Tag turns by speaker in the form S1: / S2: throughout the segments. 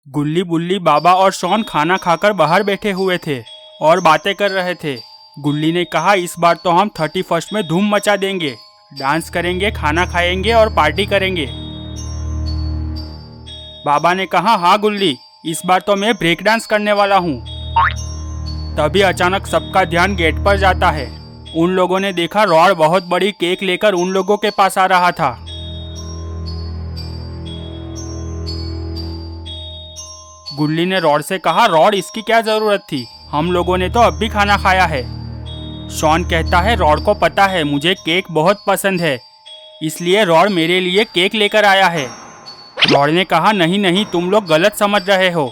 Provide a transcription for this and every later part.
S1: गुल्ली बुल्ली बाबा और शॉन खाना खाकर बाहर बैठे हुए थे और बातें कर रहे थे। गुल्ली ने कहा, इस बार तो हम 31st में धूम मचा देंगे, डांस करेंगे, खाना खाएंगे और पार्टी करेंगे। बाबा ने कहा, हाँ गुल्ली, इस बार तो मैं ब्रेक डांस करने वाला हूँ। तभी अचानक सबका ध्यान गेट पर जाता है। उन लोगों ने देखा रॉड बहुत बड़ी केक लेकर उन लोगों के पास आ रहा था। गुल्ली ने रॉड से कहा, रॉड इसकी क्या जरूरत थी, हम लोगों ने तो अब भी खाना खाया है। शॉन कहता है, रॉड को पता है मुझे केक बहुत पसंद है, इसलिए रॉड मेरे लिए केक लेकर आया है। रॉड ने कहा, नहीं नहीं, तुम लोग गलत समझ रहे हो,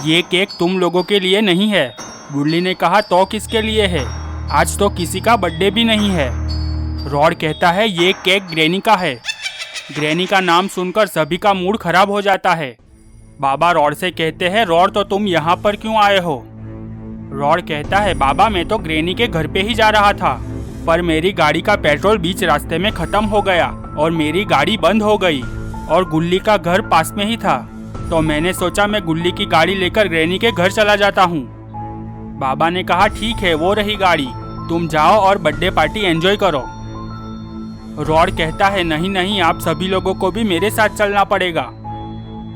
S1: ये केक तुम लोगों के लिए नहीं है। गुल्ली ने कहा, तो किसके लिए है, आज तो किसी का बर्थडे भी नहीं है। रॉड कहता है, ये केक ग्रैनी का है। ग्रैनी का नाम सुनकर सभी का मूड खराब हो जाता है। बाबा रॉड से कहते हैं, रॉड तो तुम यहाँ पर क्यों आए हो। रॉड कहता है, बाबा मैं तो ग्रैनी के घर पे ही जा रहा था, पर मेरी गाड़ी का पेट्रोल बीच रास्ते में खत्म हो गया और मेरी गाड़ी बंद हो गई और गुल्ली का घर पास में ही था, तो मैंने सोचा मैं गुल्ली की गाड़ी लेकर ग्रैनी के घर चला जाता हूँ। बाबा ने कहा, ठीक है, वो रही गाड़ी, तुम जाओ और बर्थडे पार्टी एंजॉय करो। रॉड कहता है, नहीं नहीं, आप सभी लोगों को भी मेरे साथ चलना पड़ेगा।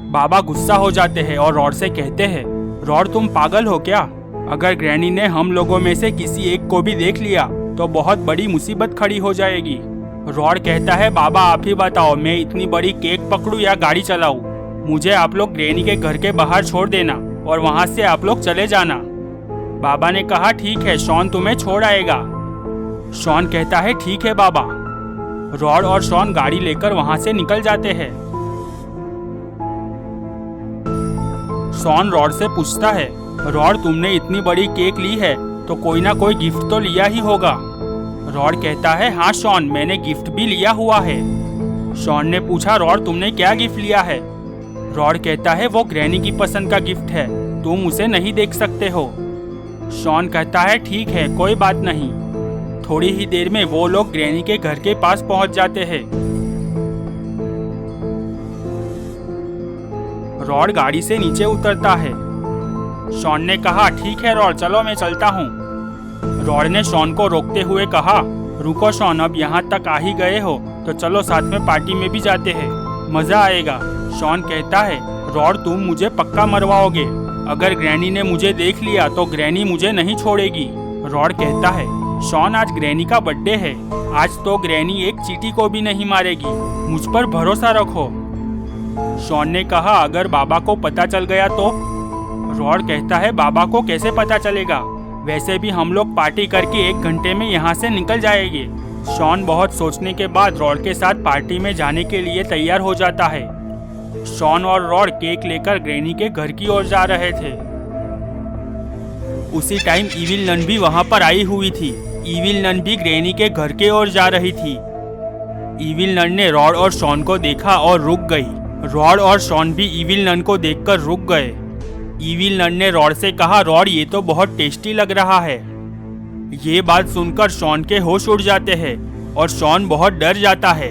S1: बाबा गुस्सा हो जाते हैं और रॉड से कहते हैं, रॉड तुम पागल हो क्या, अगर ग्रैनी ने हम लोगों में से किसी एक को भी देख लिया तो बहुत बड़ी मुसीबत खड़ी हो जाएगी। रॉड कहता है, बाबा आप ही बताओ, मैं इतनी बड़ी केक पकड़ूं या गाड़ी चलाऊं, मुझे आप लोग ग्रैनी के घर के बाहर छोड़ देना और वहां से आप लोग चले जाना। बाबा ने कहा, ठीक है, शॉन तुम्हें छोड़ आएगा। शॉन कहता है, ठीक है बाबा। रॉड और शॉन गाड़ी लेकर वहां से निकल जाते हैं। शॉन रॉड से पूछता है, रॉड तुमने इतनी बड़ी केक ली है तो कोई ना कोई गिफ्ट तो लिया ही होगा। रॉड कहता है, हाँ शॉन, मैंने गिफ्ट भी लिया हुआ है। शॉन ने पूछा, रॉड तुमने क्या गिफ्ट लिया है। रॉड कहता है, वो ग्रैनी की पसंद का गिफ्ट है, तुम उसे नहीं देख सकते हो। शॉन कहता है, ठीक है, कोई बात नहीं। थोड़ी ही देर में वो लोग ग्रैनी के घर के पास पहुंच जाते हैं। रॉड गाड़ी से नीचे उतरता है। शॉन ने कहा, ठीक है रॉड, चलो मैं चलता हूँ। रॉड ने शॉन को रोकते हुए कहा, रुको शॉन, अब यहाँ तक आ ही गए हो तो चलो साथ में पार्टी में भी जाते हैं, मजा आएगा। शॉन कहता है, रॉड तुम मुझे पक्का मरवाओगे, अगर ग्रैनी ने मुझे देख लिया तो ग्रैनी मुझे नहीं छोड़ेगी। रॉड कहता है, शॉन आज ग्रैनी का बर्थडे है, आज तो ग्रैनी एक चींटी को भी नहीं मारेगी, मुझ पर भरोसा रखो। शॉन ने कहा, अगर बाबा को पता चल गया तो। रॉड कहता है, बाबा को कैसे पता चलेगा, वैसे भी हम लोग पार्टी करके 1 घंटे में यहाँ से निकल जाएंगे। शॉन बहुत सोचने के बाद रॉड के साथ पार्टी में जाने के लिए तैयार हो जाता है। शॉन और रॉड केक लेकर ग्रैनी के घर की ओर जा रहे थे। उसी टाइम इविल नन भी वहाँ पर आई हुई थी। इविल नन भी ग्रैनी के घर के ओर जा रही थी। इविल नन ने रॉड और शॉन को देखा और रुक गई। रॉड और शॉन भी इविल नन को देखकर रुक गए। इविल नन ने रॉड से कहा, रॉड ये तो बहुत टेस्टी लग रहा है। ये बात सुनकर शॉन के होश उड़ जाते हैं और शॉन बहुत डर जाता है।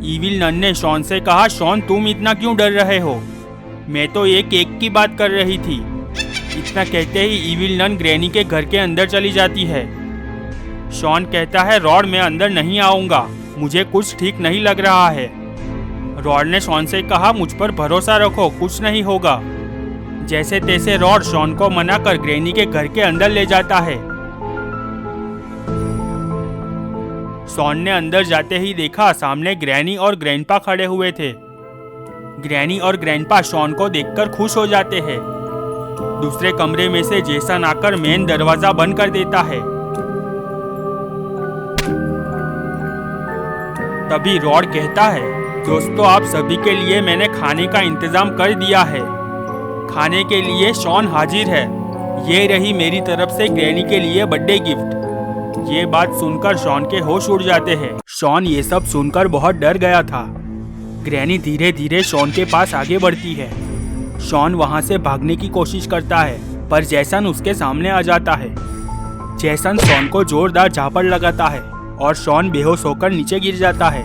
S1: इविल नन ने शॉन से कहा, शॉन तुम इतना क्यों डर रहे हो, मैं तो ये केक की बात कर रही थी। इतना कहते ही इविल नन ग्रैनी के घर के अंदर चली जाती है। शॉन कहता है, रॉड मैं अंदर नहीं आऊँगा, मुझे कुछ ठीक नहीं लग रहा है। रॉड ने शॉन से कहा, मुझ पर भरोसा रखो, कुछ नहीं होगा। जैसे तैसे रॉड शॉन को मनाकर ग्रैनी के घर के अंदर ले जाता है। शॉन ने अंदर जाते ही देखा सामने ग्रैनी और ग्रैंडपा खड़े हुए थे। ग्रैनी और ग्रैंडपा शॉन को देखकर खुश हो जाते हैं। दूसरे कमरे में से जेसन आकर मेन दरवाजा बंद कर देता है। तभी रॉड कहता है, दोस्तों आप सभी के लिए मैंने खाने का इंतजाम कर दिया है, खाने के लिए शॉन हाजिर है, ये रही मेरी तरफ से ग्रैनी के लिए बर्थडे गिफ्ट। ये बात सुनकर शॉन के होश उड़ जाते हैं। शॉन ये सब सुनकर बहुत डर गया था। ग्रैनी धीरे धीरे शॉन के पास आगे बढ़ती है। शॉन वहां से भागने की कोशिश करता है, पर जैसन उसके सामने आ जाता है। जैसन शॉन को जोरदार झापड़ लगाता है और शॉन बेहोश होकर नीचे गिर जाता है।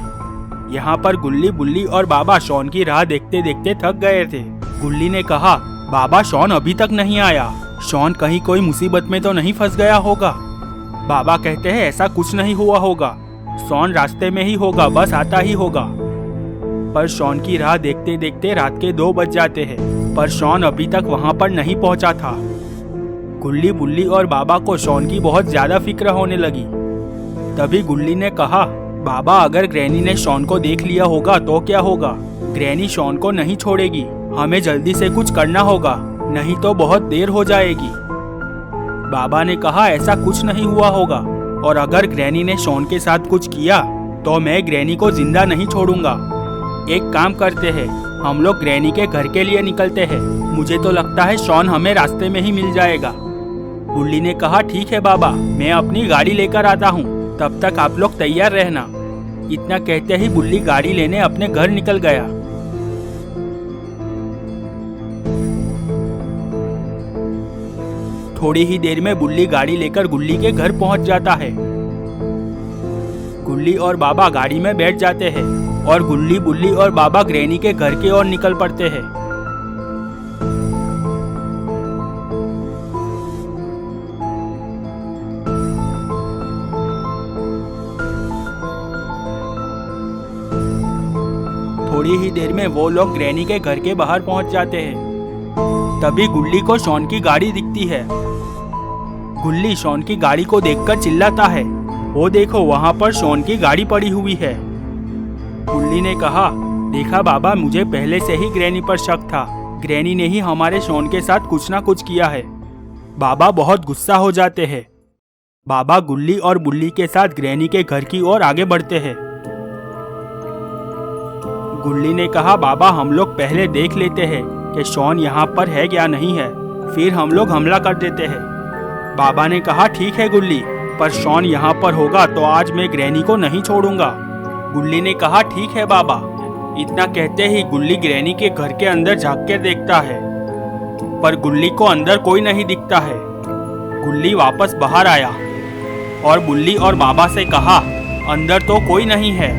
S1: यहाँ पर गुल्ली बुल्ली और बाबा शॉन की राह देखते देखते थक गए थे। गुल्ली ने कहा, बाबा शॉन अभी तक नहीं आया। शॉन कहीं कोई मुसीबत में तो नहीं फंस गया होगा। बाबा कहते हैं ऐसा कुछ नहीं हुआ होगा, शॉन रास्ते में ही होगा, बस आता ही होगा। पर शॉन की राह देखते देखते रात के 2 बज जाते हैं, पर शॉन अभी तक वहां पर नहीं पहुंचा था। गुल्ली, बुल्ली और बाबा को शॉन की बहुत ज्यादा फिक्र होने लगी। तभी गुल्ली ने कहा, बाबा अगर ग्रैनी ने शॉन को देख लिया होगा तो क्या होगा? ग्रैनी शॉन को नहीं छोड़ेगी, हमें जल्दी से कुछ करना होगा, नहीं तो बहुत देर हो जाएगी। बाबा ने कहा ऐसा कुछ नहीं हुआ होगा, और अगर ग्रैनी ने शॉन के साथ कुछ किया तो मैं ग्रैनी को जिंदा नहीं छोड़ूंगा। एक काम करते हैं, हम लोग ग्रैनी के घर के लिए निकलते हैं। मुझे तो लगता है शॉन हमें रास्ते में ही मिल जाएगा। गुल्ली ने कहा ठीक है बाबा, मैं अपनी गाड़ी लेकर आता हूँ, तब तक आप लोग तैयार रहना। इतना कहते ही गुल्ली गाड़ी लेने अपने घर निकल गया। थोड़ी ही देर में बुल्ली गाड़ी लेकर गुल्ली के घर पहुंच जाता है। गुल्ली और बाबा गाड़ी में बैठ जाते हैं और गुल्ली, बुल्ली और बाबा ग्रैनी के घर की ओर निकल पड़ते हैं। थोड़ी ही देर में वो लोग ग्रैनी के घर के बाहर पहुंच जाते हैं। तभी गुल्ली को शॉन की गाड़ी दिखती है। गुल्ली शॉन की गाड़ी को देखकर चिल्लाता है, वो देखो वहां पर शॉन की गाड़ी पड़ी हुई है। गुल्ली ने कहा, देखा बाबा, मुझे पहले से ही ग्रैनी पर शक था। ग्रैनी ने ही हमारे शॉन के साथ कुछ ना कुछ किया है। बाबा बहुत गुस्सा हो जाते हैं। बाबा गुल्ली और बुल्ली के साथ ग्रैनी के घर की ओर आगे बढ़ते हैं। गुल्ली ने कहा, बाबा हम लोग पहले देख लेते हैं कि शॉन यहाँ पर है या नहीं है, फिर हम लोग हमला कर देते हैं। बाबा ने कहा ठीक है गुल्ली, पर शॉन यहाँ पर होगा तो आज मैं ग्रैनी को नहीं छोड़ूंगा। गुल्ली ने कहा ठीक है बाबा। इतना कहते ही गुल्ली ग्रैनी के घर के अंदर झांक कर देखता है, पर गुल्ली को अंदर कोई नहीं दिखता है। गुल्ली वापस बाहर आया और बुल्ली और बाबा से कहा, अंदर तो कोई नहीं है।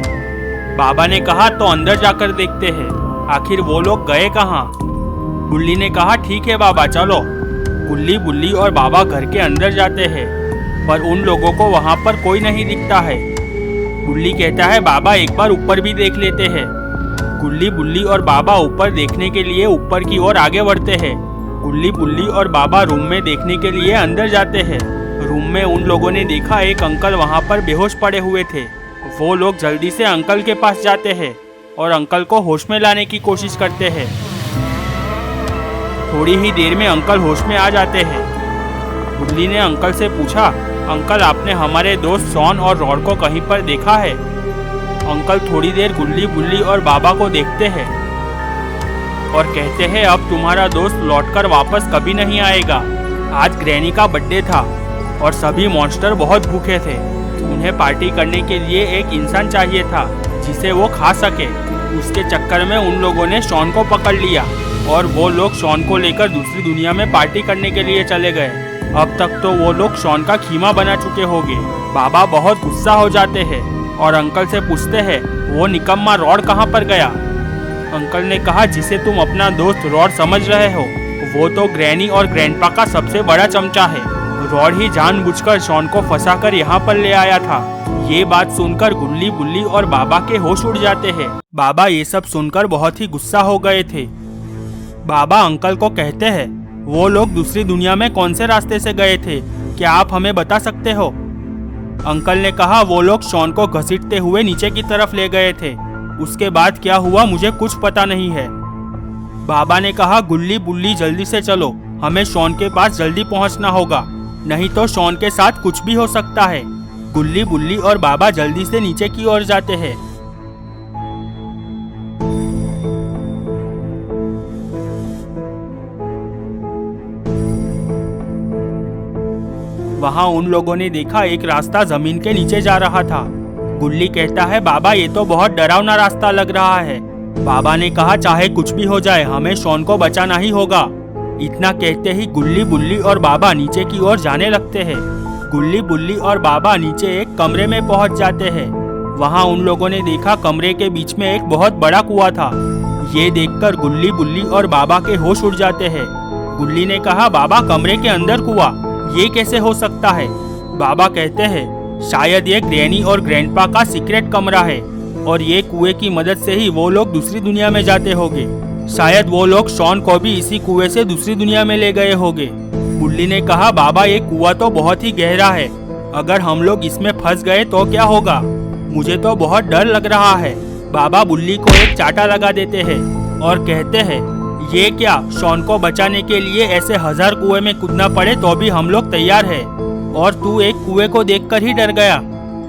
S1: बाबा ने कहा तो अंदर जाकर देखते हैं, आखिर वो लोग गए कहाँ? गुल्ली ने कहा ठीक है बाबा चलो। गुल्ली, बुल्ली और बाबा घर के अंदर जाते हैं, पर उन लोगों को वहाँ पर कोई नहीं दिखता है। गुल्ली कहता है, बाबा एक बार ऊपर भी देख लेते हैं। गुल्ली, बुल्ली और बाबा ऊपर देखने के लिए ऊपर की ओर आगे बढ़ते हैं। गुल्ली, बुल्ली और बाबा रूम में देखने के लिए अंदर जाते हैं। रूम में उन लोगों ने देखा एक अंकल वहाँ पर बेहोश पड़े हुए थे। वो लोग जल्दी से अंकल के पास जाते हैं और अंकल को होश में लाने की कोशिश करते हैं। थोड़ी ही देर में अंकल होश में आ जाते हैं। गुल्ली ने अंकल से पूछा, अंकल आपने हमारे दोस्त शॉन और रॉड को कहीं पर देखा है? अंकल थोड़ी देर गुल्ली, बुल्ली और बाबा को देखते हैं और कहते हैं, अब तुम्हारा दोस्त लौटकर वापस कभी नहीं आएगा। आज ग्रैनी का बर्थडे था और सभी मॉन्स्टर बहुत भूखे थे। उन्हें पार्टी करने के लिए एक इंसान चाहिए था जिसे वो खा सके। उसके चक्कर में उन लोगों ने शॉन को पकड़ लिया और वो लोग शॉन को लेकर दूसरी दुनिया में पार्टी करने के लिए चले गए। अब तक तो वो लोग शॉन का खीमा बना चुके होंगे। बाबा बहुत गुस्सा हो जाते हैं और अंकल से पूछते हैं, वो निकम्मा रॉड कहाँ पर गया? अंकल ने कहा, जिसे तुम अपना दोस्त रॉड समझ रहे हो, वो तो ग्रैनी और ग्रैंडपा का सबसे बड़ा चमचा है। रॉड ही जानबूझकर शॉन को फंसाकर यहाँ पर ले आया था। ये बात सुनकर गुल्ली, बुल्ली और बाबा के होश उड़ जाते हैं। बाबा ये सब सुनकर बहुत ही गुस्सा हो गए थे। बाबा अंकल को कहते हैं, वो लोग दूसरी दुनिया में कौन से रास्ते से गए थे, क्या आप हमें बता सकते हो? अंकल ने कहा, वो लोग शॉन को घसीटते हुए नीचे की तरफ ले गए थे। उसके बाद क्या हुआ मुझे कुछ पता नहीं है। बाबा ने कहा, गुल्ली, बुल्ली जल्दी से चलो, हमें शॉन के पास जल्दी पहुंचना होगा, नहीं तो शॉन के साथ कुछ भी हो सकता है। गुल्ली, बुल्ली और बाबा जल्दी से नीचे की ओर जाते हैं। वहां उन लोगों ने देखा एक रास्ता जमीन के नीचे जा रहा था। गुल्ली कहता है, बाबा ये तो बहुत डरावना रास्ता लग रहा है। बाबा ने कहा, चाहे कुछ भी हो जाए हमें शॉन को बचाना ही होगा। इतना कहते ही गुल्ली, बुल्ली और बाबा नीचे की ओर जाने लगते हैं। गुल्ली, बुल्ली और बाबा नीचे एक कमरे में पहुंच जाते हैं। वहां उन लोगों ने देखा कमरे के बीच में एक बहुत बड़ा कुआं था। ये देखकर गुल्ली, बुल्ली और बाबा के होश उड़ जाते हैं। गुल्ली ने कहा, बाबा कमरे के अंदर कुआं, ये कैसे हो सकता है? बाबा कहते हैं, शायद ये ग्रैनी और ग्रैंडपा का सीक्रेट कमरा है और ये कुएं की मदद से ही वो लोग दूसरी दुनिया में जाते होंगे। शायद वो लोग शॉन को भी इसी कुएं से दूसरी दुनिया में ले गए होंगे। बुल्ली ने कहा, बाबा ये कुआं तो बहुत ही गहरा है, अगर हम लोग इसमें फंस गए तो क्या होगा? मुझे तो बहुत डर लग रहा है। बाबा बुल्ली को एक चाटा लगा देते हैं और कहते हैं, ये क्या, शॉन को बचाने के लिए ऐसे 1000 कुएं में कूदना पड़े तो भी हम लोग तैयार है, और तू एक कुएं को देखकर ही डर गया।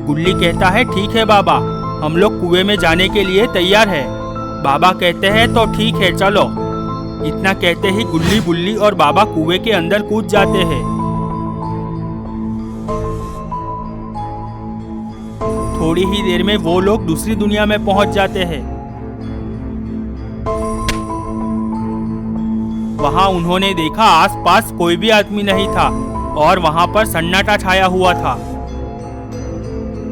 S1: गुल्ली कहता है, ठीक है बाबा, हम लोग कुएं में जाने के लिए तैयार है। बाबा कहते हैं, तो ठीक है चलो। इतना कहते ही गुल्ली, बुल्ली और बाबा कुएं के अंदर कूद जाते हैं। थोड़ी ही देर में वो लोग दूसरी दुनिया में पहुंच जाते हैं। वहां उन्होंने देखा आसपास कोई भी आदमी नहीं था और वहां पर सन्नाटा छाया हुआ था।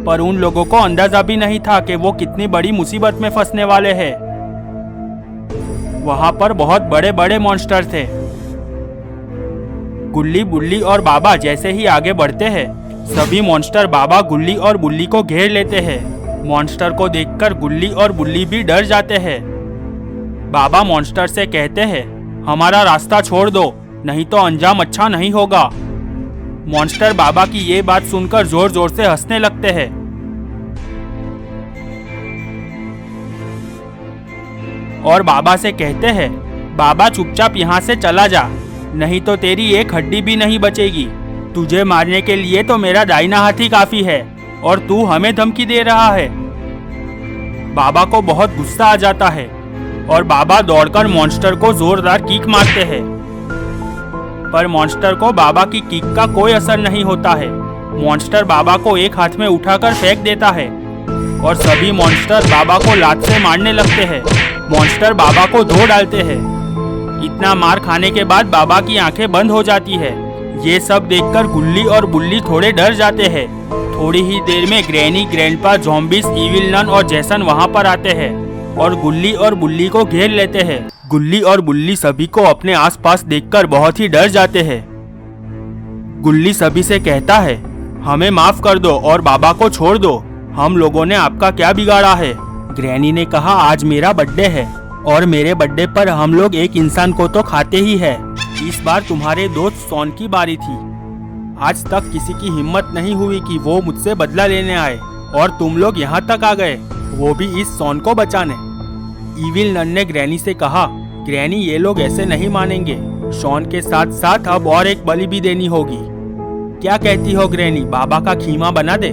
S1: पर उन लोगों को अंदाजा भी नहीं था कि वो कितनी बड़ी मुसीबत में फंसने वाले हैं। वहां पर बहुत बड़े बड़े मॉन्स्टर थे। गुल्ली, बुल्ली और बाबा जैसे ही आगे बढ़ते हैं, सभी मॉन्स्टर बाबा, गुल्ली और बुल्ली को घेर लेते हैं। मॉन्स्टर को देखकर गुल्ली और बुल्ली भी डर जाते हैं। बाबा मॉन्स्टर से कहते हैं, हमारा रास्ता छोड़ दो, नहीं तो अंजाम अच्छा नहीं होगा। मॉन्स्टर बाबा की ये बात सुनकर जोर जोर से हंसने लगते हैं। और बाबा से कहते हैं, बाबा चुपचाप यहाँ से चला जा, नहीं तो तेरी एक हड्डी भी नहीं बचेगी। तुझे मारने के लिए तो मेरा दाहिना हाथ ही काफी है और तू हमें धमकी दे रहा है। बाबा को बहुत गुस्सा आ जाता है और बाबा दौड़कर मॉन्स्टर को जोरदार किक मारते हैं। पर मॉन्स्टर को बाबा की किक का कोई असर नहीं होता है। मॉन्स्टर बाबा को एक हाथ में उठाकर फेंक देता है और सभी मॉन्स्टर बाबा को लात से मारने लगते हैं। मॉन्स्टर बाबा को धो डालते हैं। इतना मार खाने के बाद बाबा की आंखें बंद हो जाती है। ये सब देखकर गुल्ली और बुल्ली थोड़े डर जाते हैं। थोड़ी ही देर में granny, grandpa, zombies, evil nun और जैसन वहां पर आते हैं और गुल्ली और बुल्ली को घेर लेते हैं। गुल्ली और बुल्ली सभी को अपने आसपास देखकर बहुत ही डर जाते हैं। गुल्ली सभी से कहता है, हमें माफ कर दो और बाबा को छोड़ दो, हम लोगों ने आपका क्या बिगाड़ा है? ग्रैनी ने कहा, आज मेरा बर्थडे है और मेरे बर्थडे पर हम लोग एक इंसान को तो खाते ही है। इस बार तुम्हारे दोस्त शॉन की बारी थी। आज तक किसी की हिम्मत नहीं हुई कि वो मुझसे बदला लेने आए और तुम लोग यहाँ तक आ गए, वो भी इस शॉन को बचाने। इविल नन ने ग्रैनी से कहा, ग्रैनी ये लोग ऐसे नहीं मानेंगे, शॉन के साथ साथ अब और एक बलि भी देनी होगी। क्या कहती हो ग्रैनी, बाबा का खीमा बना दे?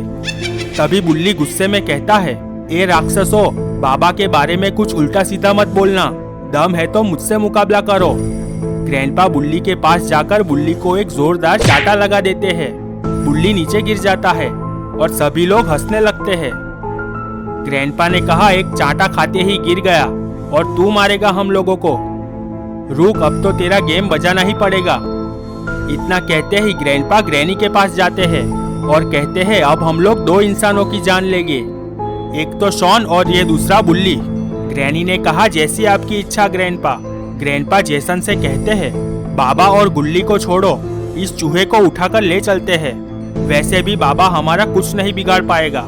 S1: तभी बुल्ली गुस्से में कहता है, ए राक्षसो, बाबा के बारे में कुछ उल्टा सीधा मत बोलना, दम है तो मुझसे मुकाबला करो। ग्रैंडपा बुल्ली के पास जाकर बुल्ली को एक जोरदार चाटा लगा देते हैं। बुल्ली नीचे गिर जाता है और सभी लोग हंसने लगते हैं। ग्रैंडपा ने कहा, एक चाटा खाते ही गिर गया और तू मारेगा हम लोगों को? रुक, अब तो तेरा गेम बजाना ही पड़ेगा। इतना कहते ही ग्रैंडपा ग्रैनी के पास जाते हैं और कहते हैं, अब हम लोग 2 इंसानों की जान लेंगे, एक तो शॉन और ये दूसरा बुल्ली। ग्रैनी ने कहा, जैसी आपकी इच्छा ग्रैंडपा। ग्रैंडपा जेसन से कहते हैं, बाबा और गुल्ली को छोड़ो, इस चूहे को उठाकर ले चलते हैं, वैसे भी बाबा हमारा कुछ नहीं बिगाड़ पाएगा।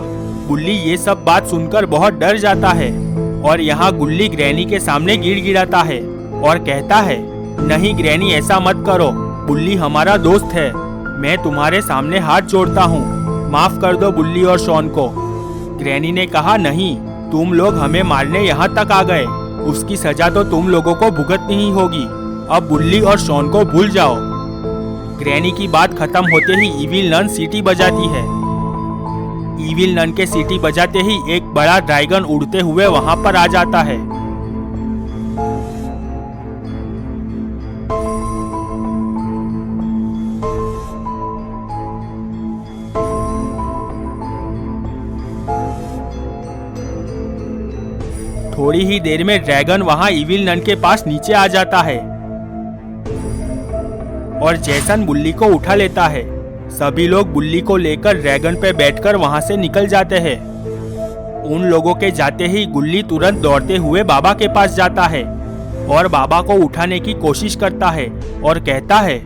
S1: गुल्ली ये सब बात सुनकर बहुत डर जाता है और यहाँ गुल्ली ग्रैनी के सामने गिड़गिड़ाता है और कहता है, नहीं ग्रैनी ऐसा मत करो, बुल्ली हमारा दोस्त है, मैं तुम्हारे सामने हाथ जोड़ता हूँ, माफ कर दो बुल्ली और शॉन को। ग्रैनी ने कहा, नहीं, तुम लोग हमें मारने यहाँ तक आ गए, उसकी सजा तो तुम लोगों को भुगतनी ही होगी, अब बुल्ली और शॉन को भूल जाओ। ग्रैनी की बात खत्म होते ही इविल नन सीटी बजाती है। इविल नन के सीटी बजाते ही एक बड़ा ड्रैगन उड़ते हुए वहां पर आ जाता है। थोड़ी ही देर में ड्रैगन वहां इविल नन के पास नीचे आ जाता है और जैसन बुल्ली को उठा लेता है। सभी लोग बुल्ली को लेकर ड्रैगन पे बैठकर वहां से निकल जाते हैं उन लोगों के जाते ही गुल्ली तुरंत दौड़ते हुए बाबा के पास जाता है और बाबा को उठाने की कोशिश करता है और कहता है,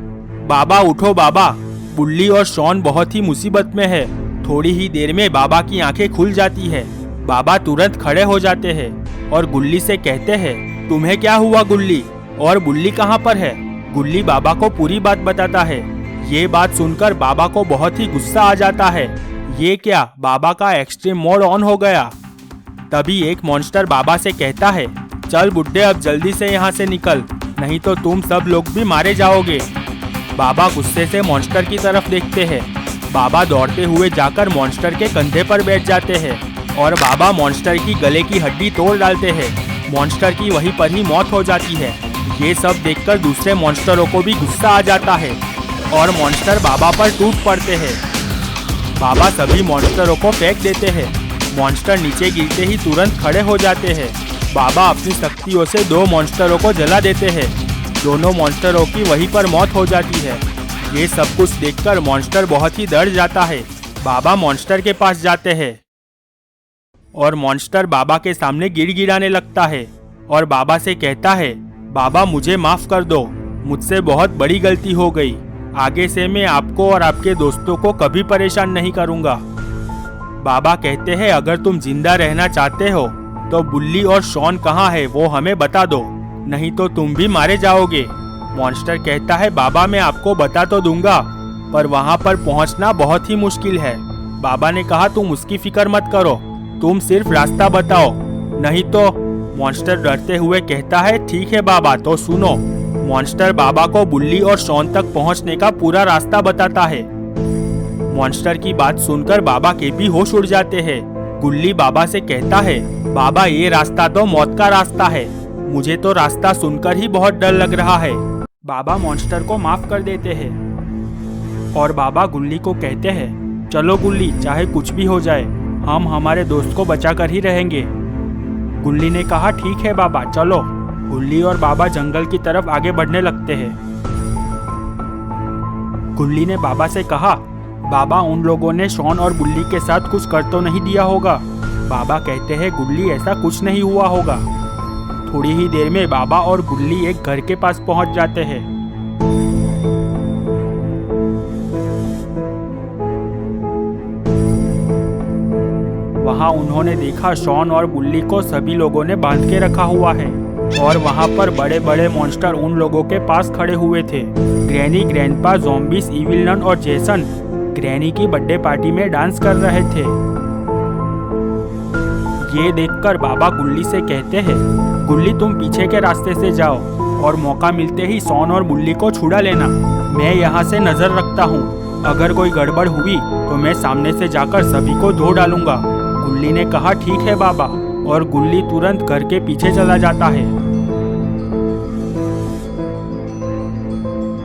S1: बाबा उठो बाबा। गुल्ली और शॉन बहुत ही मुसीबत में है। थोड़ी ही देर में बाबा की आंखें खुल जाती है। बाबा तुरंत खड़े हो जाते हैं और गुल्ली से कहते हैं, तुम्हें क्या हुआ गुल्ली, और बुल्ली कहाँ पर है। गुल्ली बाबा को पूरी बात बताता है। ये बात सुनकर बाबा को बहुत ही गुस्सा आ जाता है। ये क्या, बाबा का एक्सट्रीम मोड ऑन हो गया। तभी एक मॉन्स्टर बाबा से कहता है, चल बुड्ढे अब जल्दी से यहाँ से निकल, नहीं तो तुम सब लोग भी मारे जाओगे। बाबा गुस्से से मॉन्स्टर की तरफ देखते हैं। बाबा दौड़ते हुए जाकर मॉन्स्टर के कंधे पर बैठ जाते हैं और बाबा मॉन्स्टर की गले की हड्डी तोड़ डालते हैं। मॉन्स्टर की वहीं पर ही मौत हो जाती है। ये सब देखकर दूसरे मॉन्स्टरों को भी गुस्सा आ जाता है और मॉन्स्टर बाबा पर टूट पड़ते हैं। बाबा सभी मॉन्स्टरों को फेंक देते हैं। मॉन्स्टर नीचे गिरते ही तुरंत खड़े हो जाते हैं। बाबा अपनी शक्तियों से 2 मॉन्स्टरों को जला देते हैं। दोनों मॉन्स्टरों की वहीं पर मौत हो जाती है। ये सब कुछ देखकर मॉन्स्टर बहुत ही डर जाता है। बाबा मॉन्स्टर के पास जाते हैं और मॉन्स्टर बाबा के सामने गिड़गिड़ाने लगता है और बाबा से कहता है, बाबा मुझे माफ कर दो, मुझसे बहुत बड़ी गलती हो गई। आगे से मैं आपको और आपके दोस्तों को कभी परेशान नहीं करूंगा। बाबा कहते हैं, अगर तुम जिंदा रहना चाहते हो तो बुल्ली और शॉन कहाँ है वो हमें बता दो, नहीं तो तुम भी मारे जाओगे। मॉन्स्टर कहता है, बाबा मैं आपको बता तो दूंगा, पर वहाँ पर पहुँचना बहुत ही मुश्किल है। बाबा ने कहा, तुम उसकी फिक्र मत करो, तुम सिर्फ रास्ता बताओ, नहीं तो। मॉन्स्टर डरते हुए कहता है, ठीक है बाबा, तो सुनो। मॉन्स्टर बाबा को बुल्ली और शॉन तक पहुंचने का पूरा रास्ता बताता है। मॉन्स्टर की बात सुनकर बाबा के भी होश उड़ जाते हैं। गुल्ली बाबा से कहता है, बाबा ये रास्ता तो मौत का रास्ता है, मुझे तो रास्ता सुनकर ही बहुत डर लग रहा है। बाबा मॉन्स्टर को माफ कर देते हैं और बाबा गुल्ली को कहते हैं, चलो गुल्ली, चाहे कुछ भी हो जाए, हम हमारे दोस्त को बचा कर ही रहेंगे। गुल्ली ने कहा, ठीक है बाबा, चलो। गुल्ली और बाबा जंगल की तरफ आगे बढ़ने लगते हैं। गुल्ली ने बाबा से कहा, बाबा उन लोगों ने शॉन और बुल्ली के साथ कुछ कर तो नहीं दिया होगा। बाबा कहते हैं, गुल्ली ऐसा कुछ नहीं हुआ होगा। थोड़ी ही देर में बाबा और गुल्ली एक घर के पास पहुंच जाते हैं। वहां उन्होंने देखा शॉन और बुल्ली को सभी लोगों ने बांध के रखा हुआ है और वहां पर बड़े बड़े मॉन्स्टर उन लोगों के पास खड़े हुए थे। Granny, grandpa, zombies, evil nun और जेसन ग्रैनी की बर्थडे पार्टी में डांस कर रहे थे। ये देखकर बाबा गुल्ली से कहते हैं, गुल्ली तुम पीछे के रास्ते से जाओ और मौका मिलते ही शॉन और बुल्ली को छुड़ा लेना। मैं यहाँ से नजर रखता हूँ, अगर कोई गड़बड़ हुई तो मैं सामने से जाकर सभी को धो डालूंगा। गुल्ली ने कहा, ठीक है बाबा, और गुल्ली तुरंत घर के पीछे चला जाता है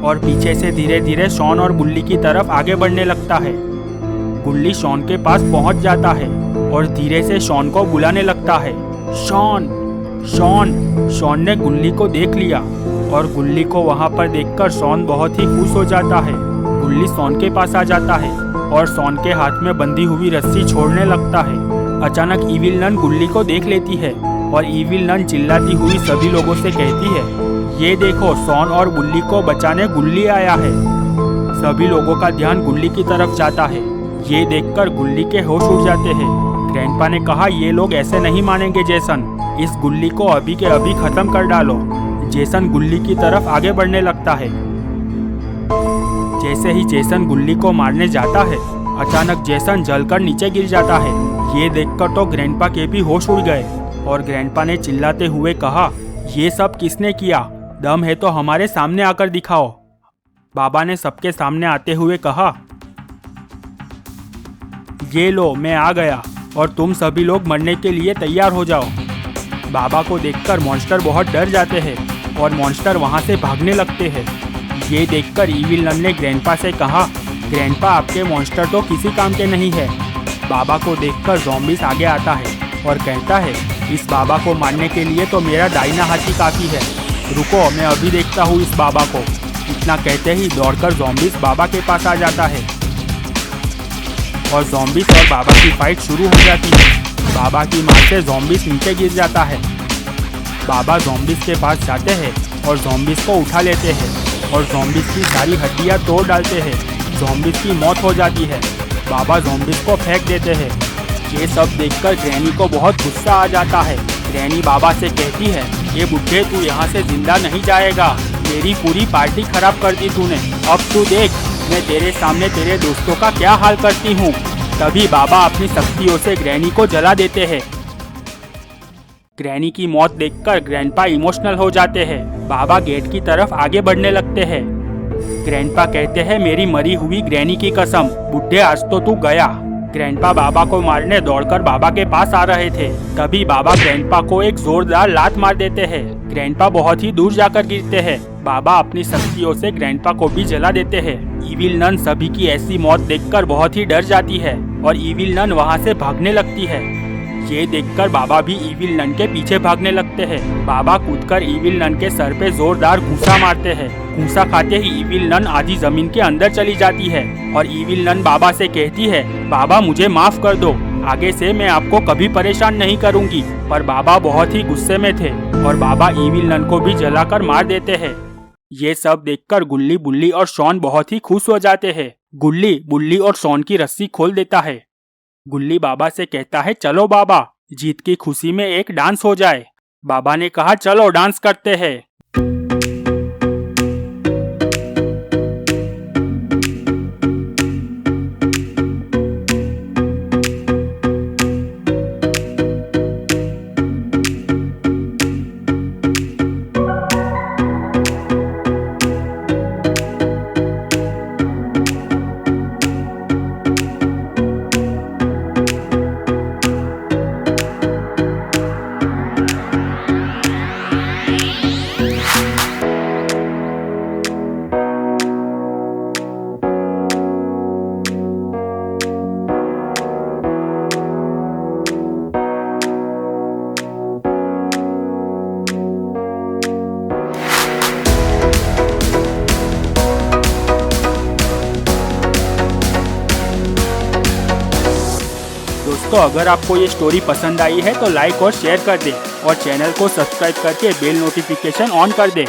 S1: और पीछे से धीरे धीरे शॉन और बुल्ली की तरफ आगे बढ़ने लगता है। गुल्ली शॉन के पास पहुंच जाता है और धीरे से शॉन को बुलाने लगता है, शॉन, शॉन। शॉन ने गुल्ली को देख लिया और गुल्ली को वहां पर देखकर शॉन बहुत ही खुश हो जाता है। गुल्ली शॉन के पास आ जाता है और शॉन के हाथ में बंधी हुई रस्सी छोड़ने लगता है। अचानक इविल नन गुल्ली को देख लेती है और इविल नन चिल्लाती हुई सभी लोगों से कहती है, ये देखो, शॉन और बुल्ली को बचाने गुल्ली आया है। सभी लोगों का ध्यान गुल्ली की तरफ जाता है। ये देखकर गुल्ली के होश उड़ जाते हैं। ग्रैंडपा ने कहा, ये लोग ऐसे नहीं मानेंगे जेसन, इस गुल्ली को अभी के अभी खत्म कर डालो। जेसन गुल्ली की तरफ आगे बढ़ने लगता है। जैसे ही जेसन गुल्ली को मारने जाता है, अचानक जेसन जलकर नीचे गिर जाता है। ये देखकर तो ग्रैंडपा के भी होश उड़ गए और ग्रैंडपा ने चिल्लाते हुए कहा, ये सब किसने किया? दम है तो हमारे सामने आकर दिखाओ। बाबा ने सबके सामने आते हुए कहा, ये लो, मैं आ गया और तुम सभी लोग मरने के लिए तैयार हो जाओ। बाबा को देखकर मॉन्स्टर बहुत डर जाते हैं और मॉन्स्टर वहां से भागने लगते हैं। ये देखकर इविल नन ने ग्रैंडपा से कहा, ग्रैंडपा आपके मॉन्स्टर तो किसी काम के नहीं है। बाबा को देखकर ज़ॉम्बीज आगे आता है और कहता है, इस बाबा को मारने के लिए तो मेरा दाहिना हाथ ही काफ़ी है। रुको, मैं अभी देखता हूँ इस बाबा को। इतना कहते ही दौड़कर ज़ॉम्बीज बाबा के पास आ जाता है और ज़ॉम्बीज और बाबा की फाइट शुरू हो जाती है। बाबा की मार से ज़ॉम्बीज नीचे गिर जाता है। बाबा ज़ॉम्बीज के पास जाते हैं और ज़ॉम्बीज को उठा लेते हैं और ज़ॉम्बीज की सारी हड्डियां तोड़ डालते हैं। ज़ॉम्बीज की मौत हो जाती है। बाबा ज़ॉम्बीज को फेंक देते हैं। ये सब देखकर ग्रैनी को बहुत गुस्सा आ जाता है। ग्रैनी बाबा से कहती है, ये बुढ़े तू यहाँ से जिंदा नहीं जाएगा। मेरी पूरी पार्टी खराब कर दी तूने। अब तू देख मैं तेरे सामने तेरे दोस्तों का क्या हाल करती हूँ। तभी बाबा अपनी शक्तियों से ग्रैनी को जला देते हैं। ग्रैनी की मौत देखकर ग्रैंडपा इमोशनल हो जाते हैं। बाबा गेट की तरफ आगे बढ़ने लगते हैं। ग्रैंडपा कहते हैं, मेरी मरी हुई ग्रैनी की कसम, बुढ़े आज तो तू गया। ग्रैंडपा बाबा को मारने दौड़कर बाबा के पास आ रहे थे। तभी बाबा ग्रैंडपा को एक जोरदार लात मार देते हैं। ग्रैंडपा बहुत ही दूर जाकर गिरते हैं। बाबा अपनी शक्तियों से ग्रैंडपा को भी जला देते हैं। इविल नन सभी की ऐसी मौत देखकर बहुत ही डर जाती है और इविल नन वहाँ से भागने लगती है। ये देखकर बाबा भी इविल नन के पीछे भागने लगते हैं। बाबा कूदकर इविल नन के सर पे जोरदार घूंसा मारते हैं। घूंसा खाते ही इविल नन आधी जमीन के अंदर चली जाती है और इविल नन बाबा से कहती है, बाबा मुझे माफ कर दो, आगे से मैं आपको कभी परेशान नहीं करूंगी। पर बाबा बहुत ही गुस्से में थे और बाबा इविल नन को भी जलाकर मार देते हैं। ये सब देखकर गुल्ली, बुल्ली और शॉन बहुत ही खुश हो जाते हैं। गुल्ली, बुल्ली और शॉन की रस्सी खोल देता है। गुल्ली बाबा से कहता है, चलो बाबा, जीत की खुशी में एक डांस हो जाए। बाबा ने कहा, चलो डांस करते हैं। दोस्तों अगर आपको ये स्टोरी पसंद आई है तो लाइक और शेयर कर दें और चैनल को सब्सक्राइब करके बेल नोटिफिकेशन ऑन कर दें।